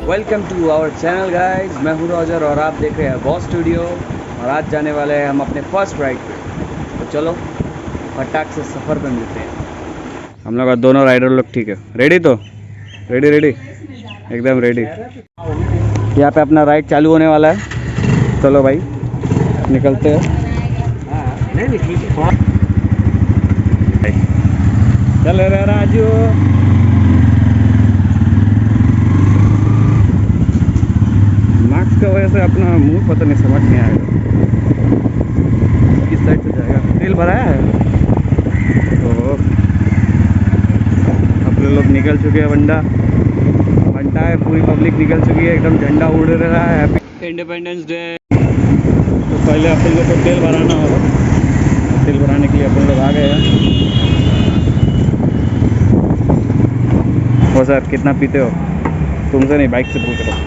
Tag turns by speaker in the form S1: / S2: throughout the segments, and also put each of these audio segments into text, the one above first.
S1: Welcome to our channel guys, मैं हूँ Roger और आप देख रहे हैं बॉस स्टूडियो। और आज जाने वाले हैं हम अपने फर्स्ट राइड पे। तो चलो फटाक से सफ़र पे मिलते हैं। हम लोग दोनों राइडर लोग ठीक है। रेडी तो रेडी एकदम रेडी। यहाँ पे अपना राइड चालू होने वाला है। चलो भाई निकलते हैं। चल रे राजू। मास्क की वजह से अपना मुंह पता नहीं समझ नहीं आएगा किस साइड से जाएगा। तेल भराया है तो अपने लोग निकल चुके हैं। बंटा है, पूरी पब्लिक निकल चुकी है। एकदम झंडा उड़ रहा है। Happy independence day. तो पहले अपन लोग को तेल भराना होगा। तेल भराने के लिए अपन लोग आ गए हैं। हो सर कितना पीते हो? तुमसे नहीं, बाइक से पूछ रहा हूँ।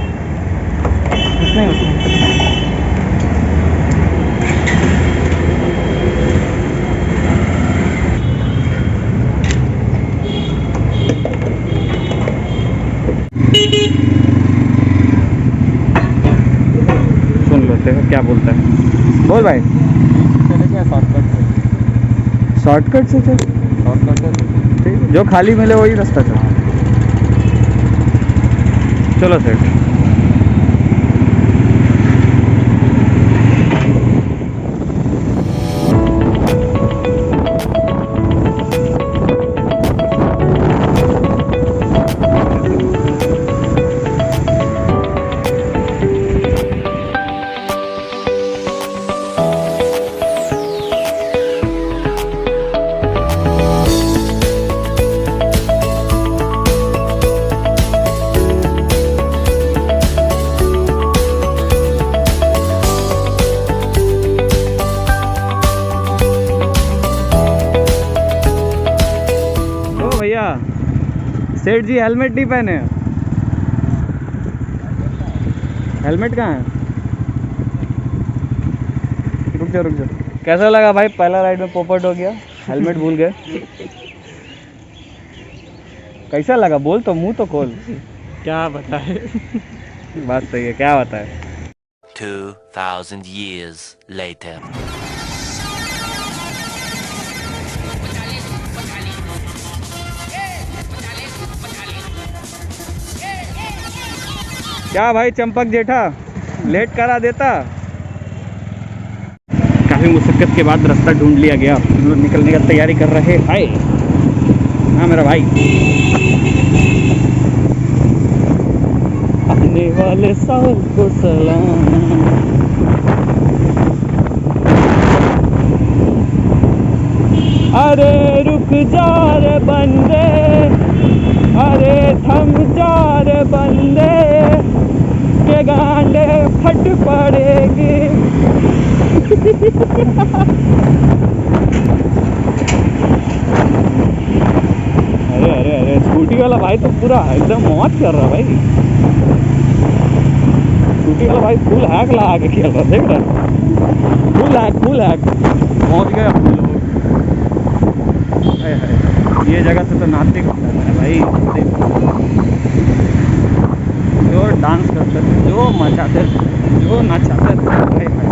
S1: सुन लो देखो क्या बोलता है। बोल भाई। शॉर्टकट से चल। शॉर्टकट से ठीक, जो खाली मिले वही रास्ता चल। चलो सर। सेठ जी हेलमेट नहीं पहने। हेलमेट कहाँ है? रुक जा। कैसा लगा भाई? पहला राइड में पोपट हो गया, हेलमेट भूल गए। कैसा लगा? बोल तो, मुंह तो खोल।
S2: क्या बताए?
S1: बात सही है, क्या बताए।
S3: 2000 years later.
S1: क्या भाई चंपक जेठा, लेट करा देता। काफ़ी मुशक्कत के बाद रास्ता ढूंढ लिया गया। हम लोग निकलने का तैयारी कर रहे हैं। हाँ मेरा भाई। आने वाले साल को सलाम। अरे रुक जा रे बंदे, अरे थम जा रे बंदे, के गांडे फट पड़ेगी। अरे स्कूटी वाला भाई तो पूरा एकदम मौज कर रहा भाई। स्कूटी वाला भाई फुल हैक लगा के खेल रहा, देख रहा। फुल हैक पहुंच गए अपने लोग। ये जगह से तो नाचते है भाई। जो डांस करते थे, जो मचाते थे, जो नचाते थे भाई।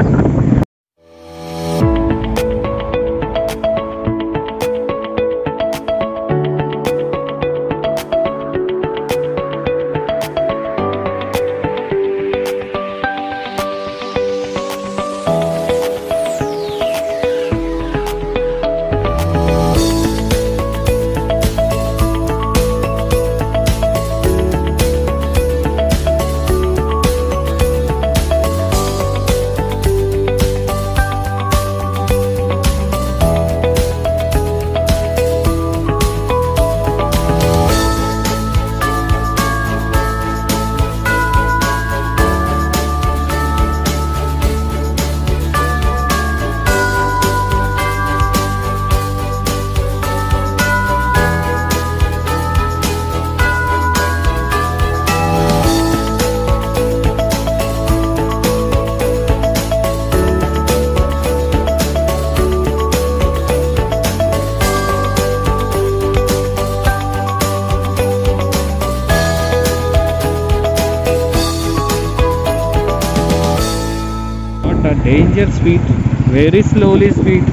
S1: Danger speed, very slowly speed,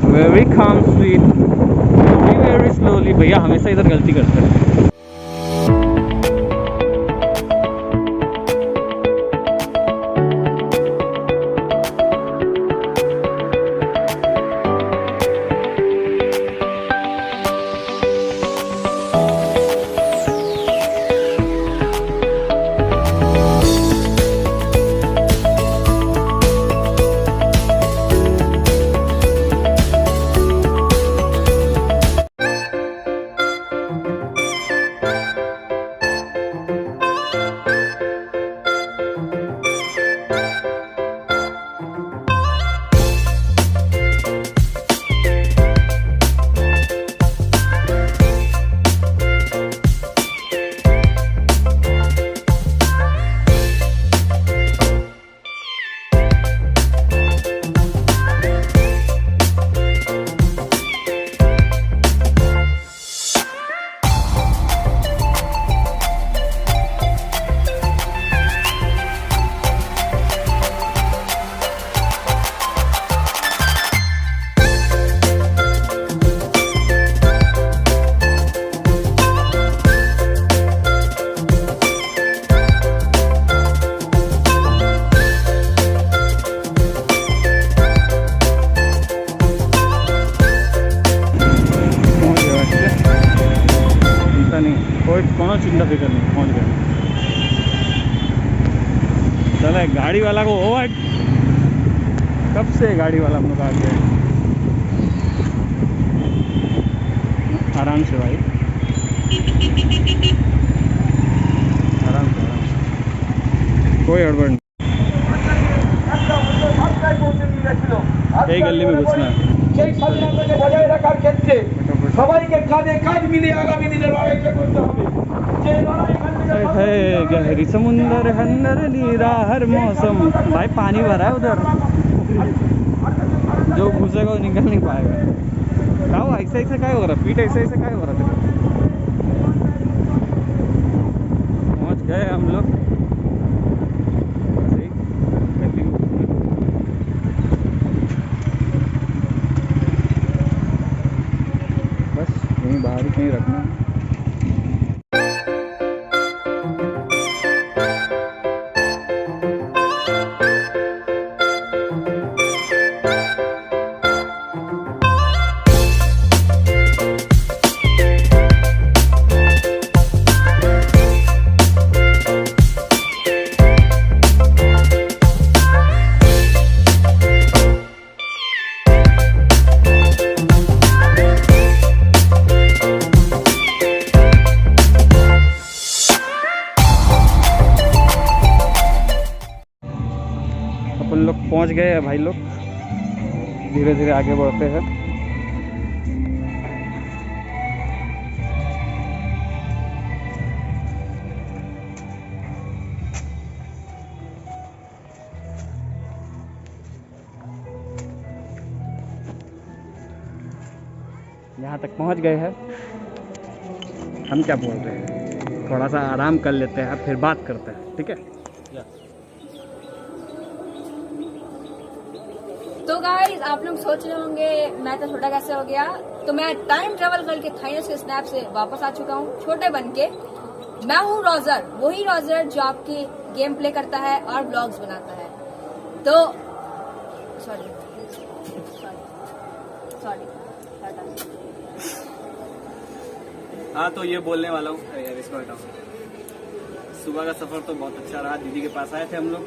S1: very calm speed, very slowly. भैया हमेशा इधर गलती करते हैं। कोनो चिंता फिक्र नहीं, पहुंच गए। चला गाड़ी वाला को ओवर, कब से गाड़ी वाला हम लोग आ गए। आराम से भाई, आराम से, कोई गड़बड़ नहीं। यही गली में घुसना है। गहरी समुंदर अंदर नीरा हर मौसम। भाई पानी भरा है उधर, जो घुसेगा वो निकल नहीं पाएगा। क्या हुआ, ऐसा ऐसा क्या हो रहा, पीठ ऐसा ऐसा क्या हो रहा तेरा। पहुंच गए हम लोग। बस यहीं बाहर ही कहीं रखना है। अपन लोग पहुंच गए हैं भाई लोग, धीरे धीरे आगे बढ़ते हैं। यहाँ तक पहुंच गए हैं। हम क्या बोल रहे हैं, थोड़ा सा आराम कर लेते हैं, फिर बात करते हैं, ठीक है।
S2: तो गाइस आप लोग सोच रहे होंगे मैं तो छोटा कैसे हो गया, तो मैं टाइम ट्रेवल करके थाईलैंड से स्नैप से वापस आ चुका हूँ छोटे बन के। मैं हूँ रॉजर, वही रॉजर जो आपकी गेम प्ले करता है और व्लॉग्स बनाता है। तो सॉरी
S1: हाँ, तो ये बोलने वाला हूँ यार, इसको हटाओ। सुबह का सफर तो बहुत अच्छा रहा। दीदी के पास आए थे हम लोग।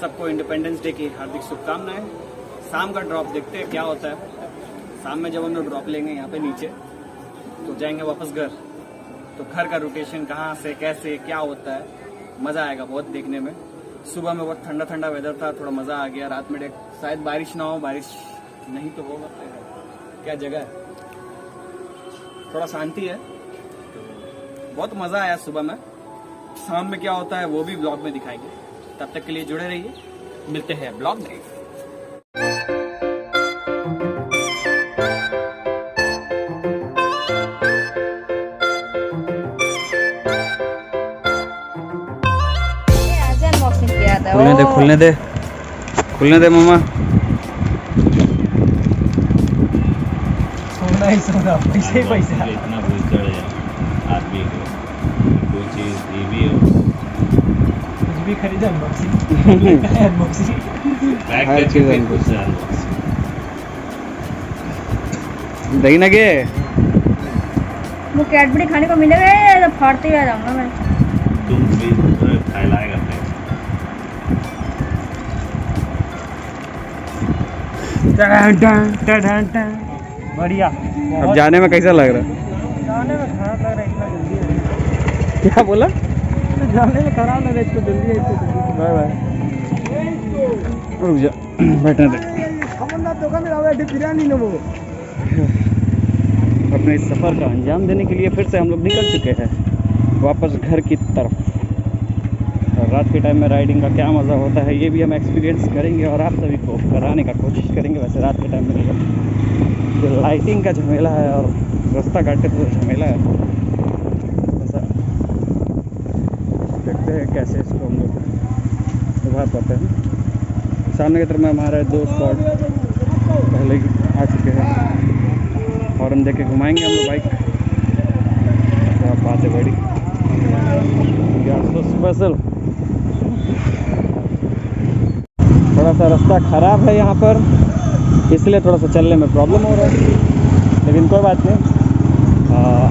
S1: सबको इंडिपेंडेंस डे की हार्दिक शुभकामनाएं। शाम का ड्रॉप देखते हैं क्या होता है। शाम में जब हम लोग ड्रॉप लेंगे यहाँ पे नीचे, तो जाएंगे वापस घर। तो घर का रोटेशन कहाँ से कैसे क्या होता है, मजा आएगा बहुत देखने में। सुबह में बहुत ठंडा ठंडा वेदर था, थोड़ा मजा आ गया। रात में शायद बारिश ना हो, बारिश नहीं तो होगा। क्या जगह है, थोड़ा शांति है, बहुत मजा आया सुबह में। शाम में क्या होता है वो भी ब्लॉग में दिखाएंगे। तब तक के लिए जुड़े रहिए, मिलते हैं ब्लॉग में। खुलने दे, खुलने दे, खुलने दे मामा।
S4: सोना ही सोना, पैसे ही पैसे।
S5: इतना भूल चढ़ जाए आदमी को, कोई चीज़ ये भी हो,
S4: कुछ भी खरीदा अनबॉक्सिंग, अनबॉक्सिंग।
S5: पैक
S1: हर
S5: करके
S1: चीज़
S5: फिर
S1: unboxing।
S5: कुछ unboxing।
S1: दही ना के
S2: वो कैडबरी खाने को मिलेगा या तो फाड़ते हुए आ जाऊंगा मैं।
S5: तुम भी फैलाएगा फिर।
S4: बढ़िया।
S1: अब जाने में कैसा लग रहा है?
S4: जाने में खराब लग रहा है, इतना जल्दी है।
S1: क्या बोला?
S4: जाने में खराब लग रहा है, इसको जल्दी है, इसको जल्दी।
S1: Bye bye. रुक जा, बैठने दे।
S4: बिरयानी ना वो।
S1: अपने इस सफ़र का अंजाम देने के लिए फिर से हम लोग निकल चुके हैं वापस घर की तरफ। और रात के टाइम में राइडिंग का क्या मज़ा होता है ये भी हम एक्सपीरियंस करेंगे और आप सभी को कराने का कोशिश करेंगे। वैसे रात के टाइम में जो लाइटिंग का झमेला है और रास्ता काटते हुए झमेला है, ऐसा देखते हैं कैसे इसको हम लोग उभार पाते हैं। सामने की तरफ में हमारे दो स्पॉट पहले ही आ चुके हैं, हॉर्न दे के घुमाएंगे हम लोग बाइक। क्या बात है बड़ी, स्पेशल। थोड़ा सा रास्ता ख़राब है यहाँ पर, इसलिए थोड़ा सा चलने में प्रॉब्लम हो रहा है, लेकिन कोई बात नहीं।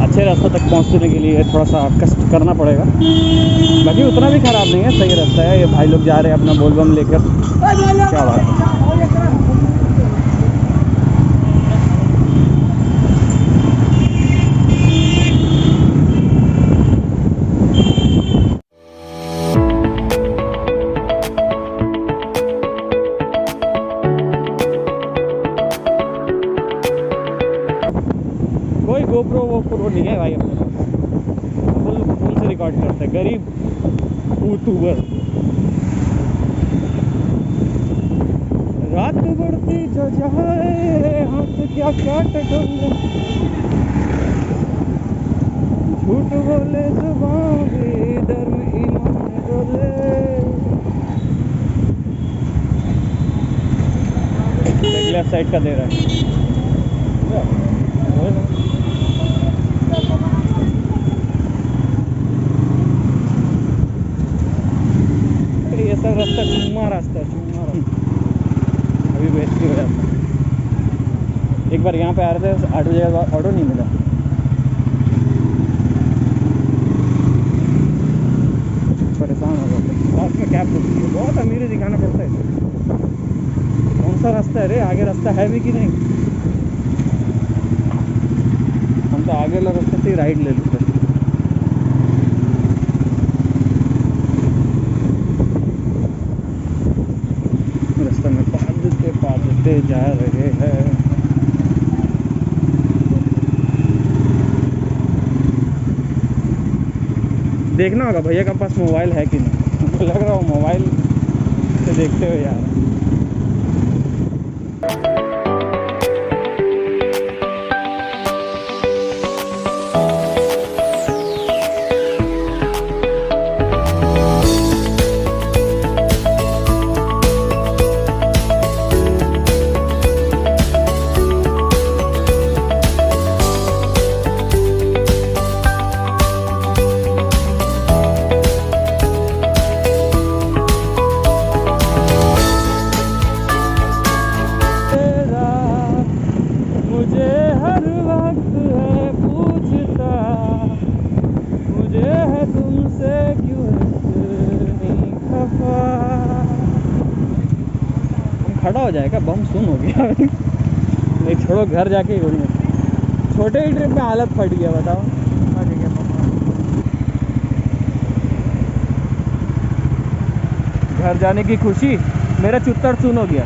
S1: अच्छे रास्ते तक पहुँचने के लिए थोड़ा सा कष्ट करना पड़ेगा। बाकी उतना भी ख़राब नहीं है, सही रास्ता है। ये भाई लोग जा रहे हैं अपना बोलबम लेकर। क्या बात है। कोई गोप्रो वोप्रो नहीं है भाई अपने पास, फुल फोन से रिकॉर्ड करते हैं, गरीब यूट्यूबर। रात बढ़ती जो जाए हाथ क्या काट दूंगा, झूठ बोले जुबान भी धर्म ईमान बोले। लेफ्ट साइड का दे रहा है। ये सब रास्ता चुम्मा रास्ता है, चुम्मा रास्ता। अभी बेइज्जती हो जाता है। एक बार यहाँ पे आ रहे थे, 8 बजे के बाद ऑटो नहीं मिला। परेशान हो जाते। रात में कैब रुकती है, बहुत अमीरी दिखाना पड़ता है। कौन सा रास्ता है रे, आगे रास्ता है भी कि नहीं? हम तो आगे वाला रास्ते से ही राइड ले लेते। रास्ते में पादते जा रहे हैं। देखना होगा भैया के पास मोबाइल है कि नहीं। मुझे लग रहा हो मोबाइल से देखते हुए यार। खड़ा हो जाएगा, बम सुन हो गया। नहीं छोड़ो, घर जाके ही बोलूँ। छोटे ही ट्रिप में हालत फट गया, बताओ। घर जाने की खुशी, मेरा चुत्तर सुन हो गया।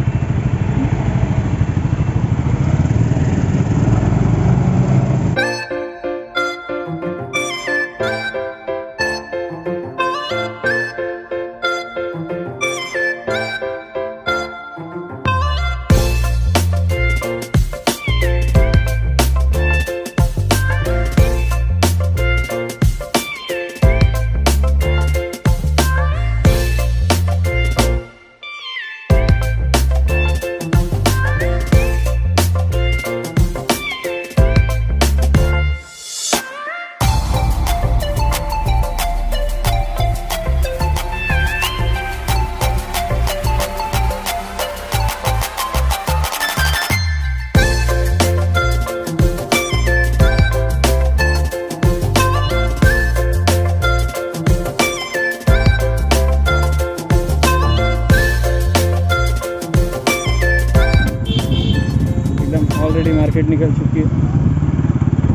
S1: शीट निकल चुकी है,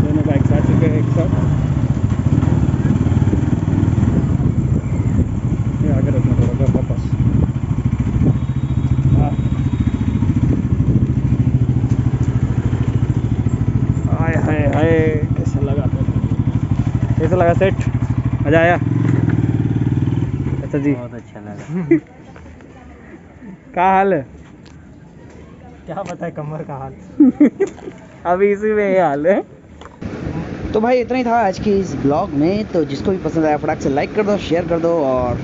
S1: दोनों बाइक्स आ चुके हैं एक साथ। ये आगे रखना पड़ेगा वापस। हाँ, हाय हाय हाय, कैसा लगा, कैसा लगा सेट? मज़ा आया? अच्छा जी,
S4: बहुत अच्छा लगा।
S1: क्या हाल है?
S4: क्या बताए कमर का हाल।
S1: अभी इसी में ये हाल है। तो भाई इतना ही था आज के इस ब्लॉग में। तो जिसको भी पसंद आया फटाक से लाइक कर दो, शेयर कर दो और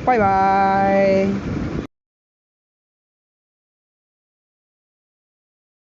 S1: बाय बाय।